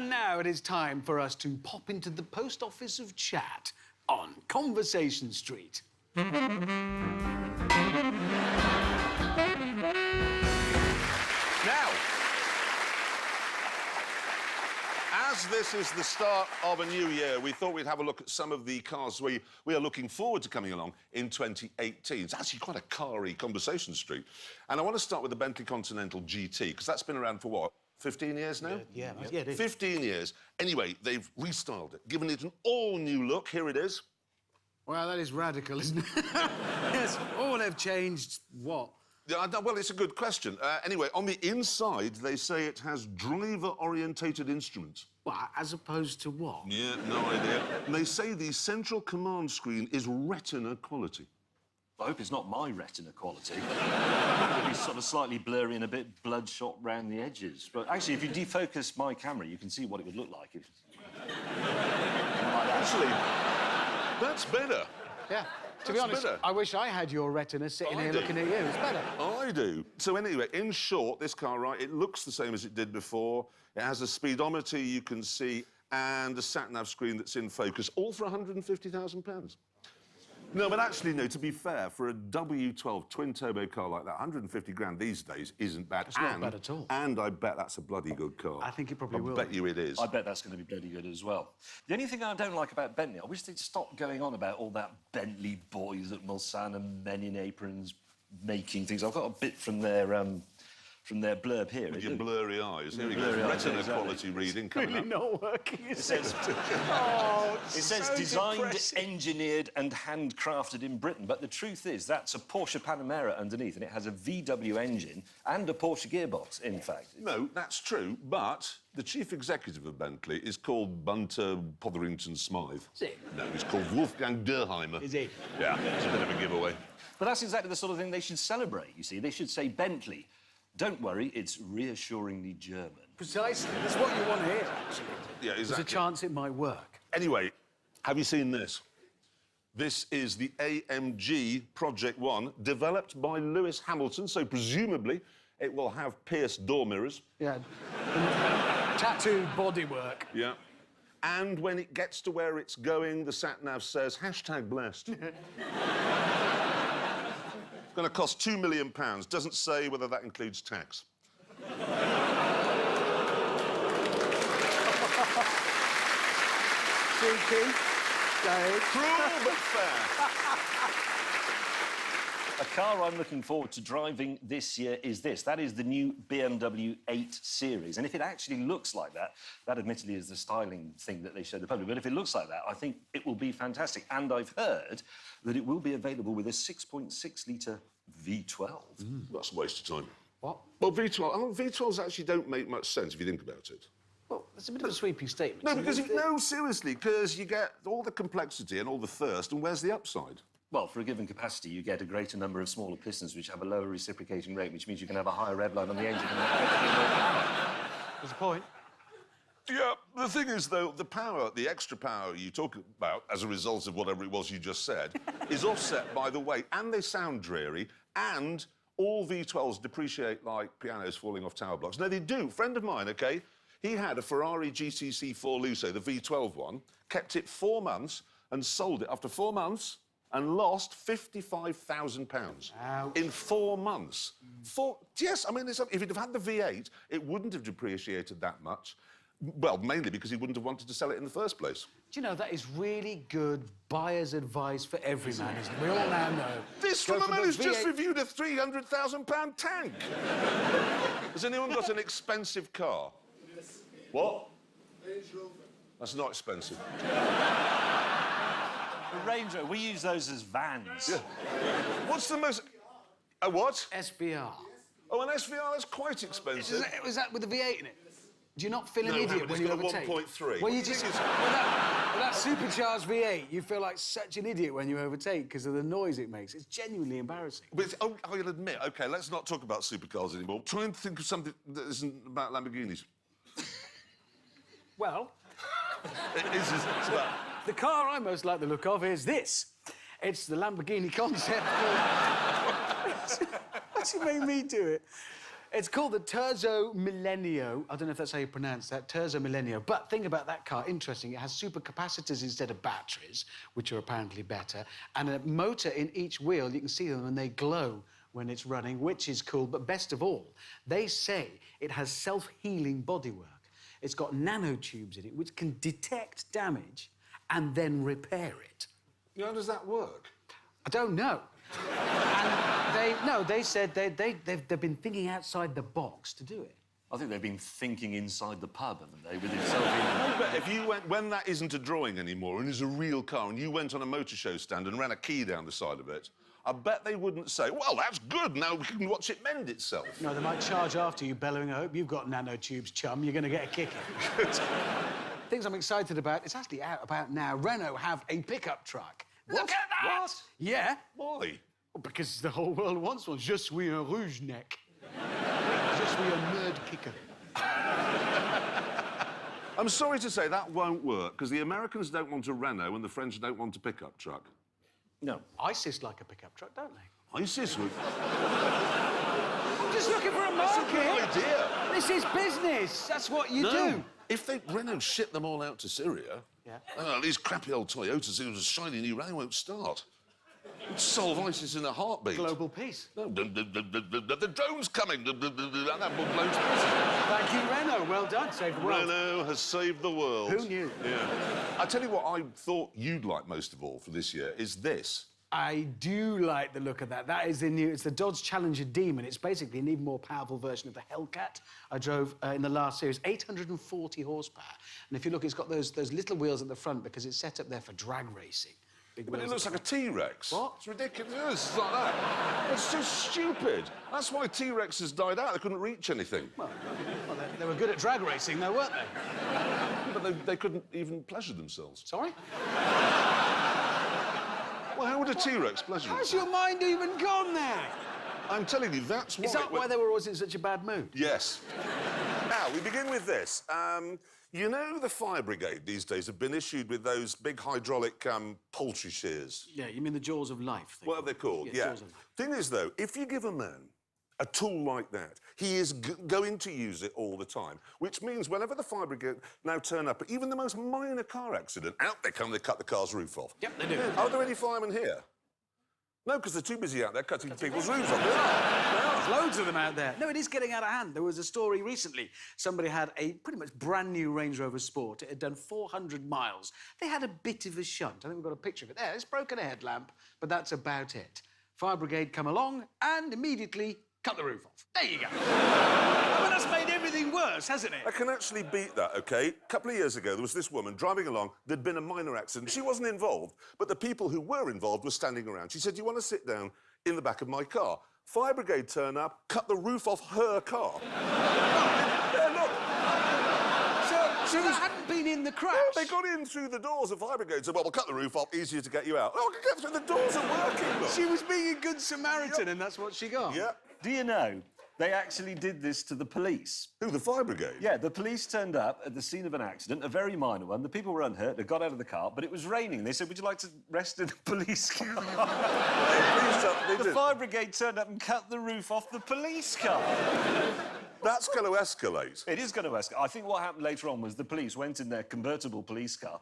And now it is time for us to pop into the post office of chat on Conversation Street. Now, as this is the start of a new year, we thought we'd have a look at some of the cars we are looking forward to coming along in 2018. It's actually quite a car-y Conversation Street. And I want to start with the Bentley Continental GT, because that's been around for what? 15 years now? Yeah, it is. 15 years. Anyway, they've restyled it, given it an all-new look. Here it is. Well, that is radical, isn't it? Yes, all they've changed, what? Yeah, well, it's a good question. Anyway, on the inside, they say it has driver-orientated instruments. Well, as opposed to what? Yeah, no idea. And they say the central command screen is Retina quality. I hope it's not my Retina quality. It'll be sort of slightly blurry and a bit bloodshot round the edges. But actually, if you defocus my camera, you can see what it would look like if... Actually, that's better. Yeah. To be honest, better. I wish I had your Retina sitting here do. looking at you. It's better. I do. So anyway, in short, this car, right, it looks the same as it did before. It has a speedometer you can see and a sat-nav screen that's in focus, all for £150,000. No, but actually, no, to be fair, for a W12 twin-turbo car like that, 150 grand these days isn't bad. It's not bad at all. And I bet that's a bloody good car. I think it probably will. I bet you it is. I bet that's going to be bloody good as well. The only thing I don't like about Bentley, I wish they'd stop going on about all that Bentley boys at Mulsanne and men in aprons making things. I've got a bit from their blurb here. With your blurry eyes. Here we go. Blurry eyes, Retina exactly. quality reading coming Really up. not working, It says, so designed, depressing. engineered and handcrafted in Britain. But the truth is, that's a Porsche Panamera underneath, and it has a VW engine and a Porsche gearbox, in fact. No, that's true, but the chief executive of Bentley is called Bunter Potherington Smythe. Is it? No, he's called Wolfgang Durheimer. Is he? Yeah, it's a bit of a giveaway. But that's exactly the sort of thing they should celebrate, you see. They should say, Bentley, don't worry, it's reassuringly German. Precisely. That's what you want to hear, actually. Yeah, exactly. There's a chance it might work. Anyway, have you seen this? This is the AMG Project One, developed by Lewis Hamilton, so presumably it will have pierced door mirrors. Yeah. Tattooed bodywork. Yeah. And when it gets to where it's going, the sat-nav says, #blessed. It's going to cost £2 million. Doesn't say whether that includes tax. Cheeky. Dave. Cruel but fair. A car I'm looking forward to driving this year is this. That is the new BMW 8 Series. And if it actually looks like that, that admittedly is the styling thing that they show the public, but if it looks like that, I think it will be fantastic. And I've heard that it will be available with a 6.6-litre V12. That's a waste of time. What? Well, V12s actually don't make much sense if you think about it. Well, it's a bit of a sweeping statement. No, because seriously, because you get all the complexity and all the thirst, and where's the upside? Well, for a given capacity, you get a greater number of smaller pistons, which have a lower reciprocating rate, which means you can have a higher rev line on the engine. There's a point. Yeah, the thing is, though, the power, the extra power you talk about as a result of whatever it was you just said, is offset by the weight, and they sound dreary, and all V12s depreciate like pianos falling off tower blocks. No, they do. Friend of mine, OK, he had a Ferrari GTC 4 Lusso, the V12 one, kept it 4 months and sold it after 4 months and lost £55,000 in 4 months. Yes, I mean, if he'd have had the V8, it wouldn't have depreciated that much. Well, mainly because he wouldn't have wanted to sell it in the first place. Do you know, that is really good buyer's advice for every man, isn't it? We all now know. This Go from a for man the who's just V8. reviewed a £300,000 tank. Has anyone got an expensive car? Yes. What? Range Rover. That's not expensive. The Range Rover, we use those as vans. Yeah. What's the most... A what? SBR. Oh, an SVR, that's quite expensive. Was that with the V8 in it? Do you not feel an No, idiot but when it's you got a overtake? 1.3. Well, you just... with that supercharged V8, you feel like such an idiot when you overtake because of the noise it makes. It's genuinely embarrassing. But I'll admit, OK, let's not talk about supercars anymore. Try and think of something that isn't about Lamborghinis. Well... It's about... The car I most like the look of is this. It's the Lamborghini concept. What's it made me do it? It's called the Terzo Millennio. I don't know if that's how you pronounce that, Terzo Millennio. But think about that car, interesting. It has supercapacitors instead of batteries, which are apparently better, and a motor in each wheel. You can see them and they glow when it's running, which is cool. But best of all, they say it has self-healing bodywork. It's got nanotubes in it, which can detect damage and then repair it. How does that work? I don't know. And they said they've been thinking outside the box to do it. I think they've been thinking inside the pub, haven't they, with himself in. But if you went, when that isn't a drawing anymore and is a real car, and you went on a motor show stand and ran a key down the side of it, I bet they wouldn't say, well, that's good, now we can watch it mend itself. No, they might charge after you, bellowing, I hope you've got nanotubes, chum, you're going to get a kicking. Things I'm excited about, it's actually out about now. Renault have a pickup truck. What? Look at that! What? Yeah. Why? Well, because the whole world wants one. Je suis un rouge neck. Je suis a nerd kicker. I'm sorry to say that won't work, because the Americans don't want a Renault and the French don't want a pickup truck. No. ISIS like a pickup truck, don't they? ISIS would... I'm just looking for a market. That's a good idea. This is business. That's what you do. If Renault ship them all out to Syria, these crappy old Toyotas, it was a shiny new Renault won't start. It'd solve ISIS in a heartbeat. Global peace. No, the drone's coming. That will blow to Thank you, Renault. Well done. Saved the world. Renault has saved the world. Who knew? Yeah. I tell you what I thought you'd like most of all for this year is this. I do like the look of that. That is the new... It's the Dodge Challenger Demon. It's basically an even more powerful version of the Hellcat I drove in the last series. 840 horsepower. And if you look, it's got those little wheels at the front because it's set up there for drag racing. Big But it wheels looks at like a the T-Rex. What? It's ridiculous. It's like that. It's just stupid. That's why T-Rexes died out. They couldn't reach anything. front. Well, they were good at drag racing, though, weren't they? But they couldn't even pleasure themselves. Sorry? Well, how would a T-Rex pleasure How's itself? your mind even gone there? I'm telling you, that's why... Is that why they were always in such a bad mood? Yes. Now, we begin with this. You know the fire brigade these days have been issued with those big hydraulic poultry shears. Yeah, you mean the jaws of life? What are they called? Yeah. Jaws of life. Thing is, though, if you give a man a tool like that, he is going to use it all the time, which means whenever the fire brigade now turn up, even the most minor car accident, out they come, they cut the car's roof off. Yep, they do. Are there any firemen here? No, because they're too busy out there cutting people's roofs off. They are. There's loads of them out there. No, it is getting out of hand. There was a story recently. Somebody had a pretty much brand new Range Rover Sport. It had done 400 miles. They had a bit of a shunt. I think we've got a picture of it there. It's broken a headlamp, but that's about it. Fire brigade come along and immediately cut the roof off. There you go. Well, that's made everything worse, hasn't it? I can actually beat that, OK? A couple of years ago, there was this woman driving along. There'd been a minor accident. She wasn't involved, but the people who were involved were standing around. She said, do you want to sit down in the back of my car? Fire brigade turn up, cut the roof off her car. Yeah, look. So they hadn't been in the crash? Oh, they got in through the doors of fire brigade. Said, well, we'll cut the roof off, easier to get you out. Oh, I can get through, the doors are working, look. She was being a good Samaritan, and that's what she got. Yeah. Do you know, they actually did this to the police. Who, the fire brigade? Yeah, the police turned up at the scene of an accident, a very minor one. The people were unhurt, they got out of the car, but it was raining. They said, would you like to rest in the police car? The fire brigade turned up and cut the roof off the police car. That's going to escalate. It is going to escalate. I think what happened later on was the police went in their convertible police car,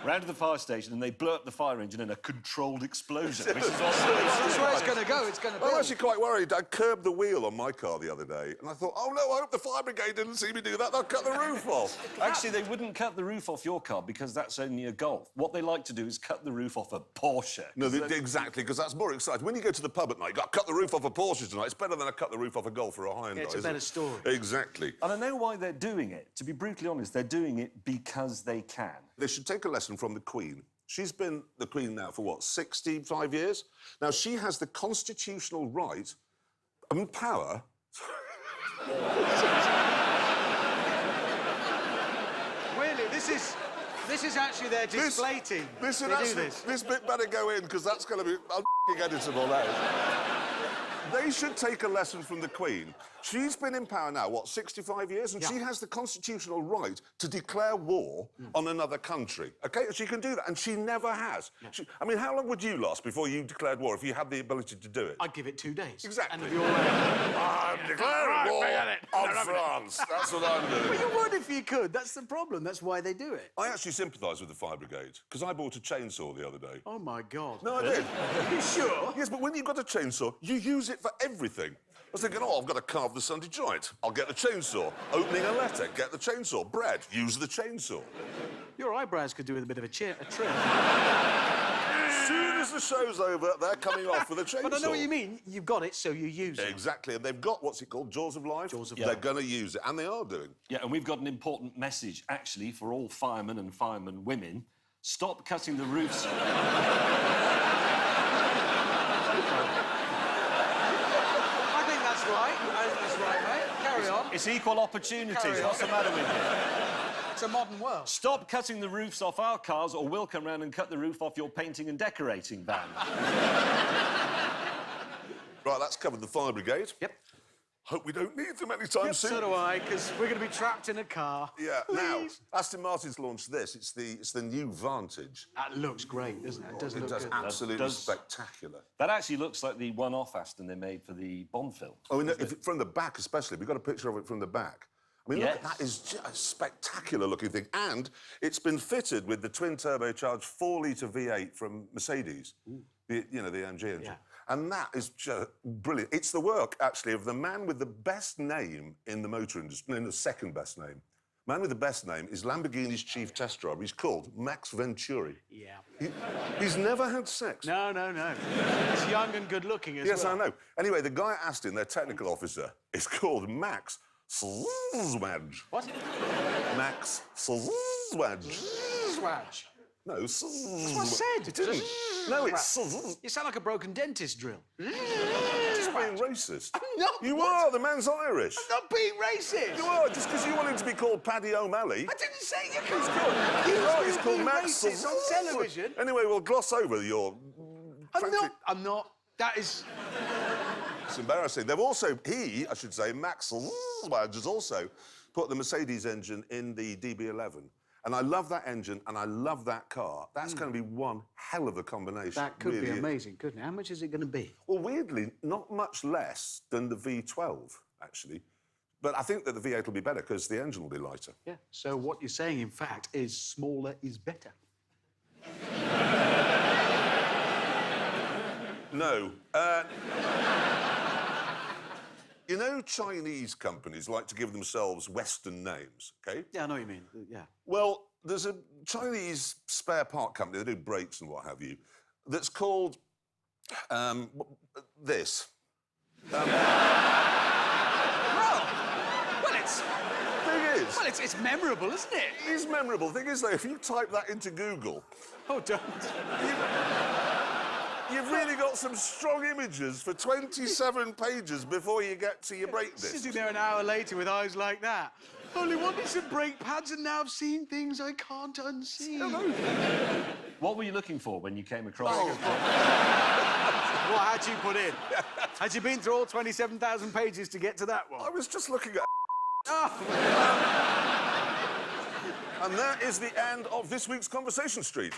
ran to the fire station, and they blew up the fire engine in a controlled explosion, which is also... That's where it's going to go. It's going to be. I'm actually quite worried. I curbed the wheel on my car the other day, and I thought, oh, no, I hope the fire brigade didn't see me do that. They'll cut the roof off. Actually, they wouldn't cut the roof off your car because that's only a Golf. What they like to do is cut the roof off a Porsche. No, exactly, because that's more exciting. When you go to the pub at night, you've got to cut the roof off a Porsche tonight. It's better than I cut the roof off a Golf or a Hyundai. Yeah, it's a better story. Exactly. And I know why they're doing it. To be brutally honest, they're doing it because they can. They should take a lesson from the Queen. She's been the Queen now for, what, 65 years? Now, she has the constitutional right and power... Really, this is actually their display team. This They do this. bit better go in, because that's going to be... I'll editable, that is. they should take a lesson from the Queen. She's been in power now, what, 65 years? And she has the constitutional right to declare war on another country, OK? She can do that, and she never has. I mean, how long would you last before you declared war if you had the ability to do it? I'd give it 2 days. Exactly. And it'd be all right. I'm declaring war on France. That's what I'm doing. But you would if you could. That's the problem. That's why they do it. I actually sympathise with the fire brigade, because I bought a chainsaw the other day. Oh, my God. No, I did. Are you sure? Yes, but when you've got a chainsaw, you use it for everything. I was thinking, oh, I've got to carve the Sunday joint. I'll get the chainsaw. Opening a letter, get the chainsaw. Bread, use the chainsaw. Your eyebrows could do with a bit of a trim. As soon as the show's over, they're coming off with a chainsaw. But I know what you mean. You've got it, so you use it. Exactly, and they've got, what's it called, Jaws of Life? Jaws of They're Life. going to use it, and they are doing. Yeah, and we've got an important message, actually, for all firemen and firemen women. Stop cutting the roofs. I think that's right. I think that's right, mate. Carry on. It's equal opportunities. Carry on. What's the matter with you? It's a modern world. Stop cutting the roofs off our cars, or we'll come round and cut the roof off your painting and decorating van. Right, that's covered the fire brigade. Yep. Hope we don't need them anytime soon. So do I, because we're going to be trapped in a car. Yeah, now, Please. Aston Martin's launched this. It's the new Vantage. That looks great, doesn't it? It does It look does good. absolutely does. spectacular. That actually looks like the one-off Aston they made for the Bond film. Oh, no, from the back especially. We've got a picture of it from the back. I mean, look, Yes. that is just a spectacular-looking thing. And it's been fitted with the twin-turbocharged 4-litre V8 from Mercedes. The AMG engine. Yeah. And that is just brilliant. It's the work, actually, of the man with the best name in the motor industry, the second best name. Man with the best name is Lamborghini's chief test driver. He's called Max Venturi. Yeah. He's never had sex. No. He's young and good-looking as Yes, well. I know. Anyway, the guy at Aston, their technical officer, is called Max Swedge. What? Max Swedge. Swatch. No, That's what I said. It didn't. No, it's You sound like a broken dentist drill. just being racist. No, You what? are. The man's Irish. I'm not being racist. You are, just because you want him to be called Paddy O'Malley. I didn't say you He's could. good. He's right, he's called being Max racist on television. Anyway, we'll gloss over your... I'm not. That is... It's embarrassing. They've also... I should say, Max Swedge has also put the Mercedes engine in the DB11. And I love that engine, and I love that car. That's going to be one hell of a combination. That could really be is. amazing, couldn't it? How much is it going to be? Well, weirdly, not much less than the V12, actually. But I think that the V8 will be better because the engine will be lighter. Yeah. So what you're saying, in fact, is smaller is better. No. You know, Chinese companies like to give themselves Western names, OK? Yeah, I know what you mean. Yeah. Well, there's a Chinese spare part company, they do brakes and what have you, that's called this. Well, it's... Thing is, Well, it's memorable, isn't it? it is memorable. Thing is, though, if you type that into Google, Oh, don't. you've really got some strong images for 27 pages before you get to your brake disc. Sitting there an hour later with eyes like that. Only wanted some brake pads and now I've seen things I can't unsee. What were you looking for when you came across What had you put in? Had you been through all 27,000 pages to get to that I one? was just looking at... Oh. And that is the end of this week's Conversation Street.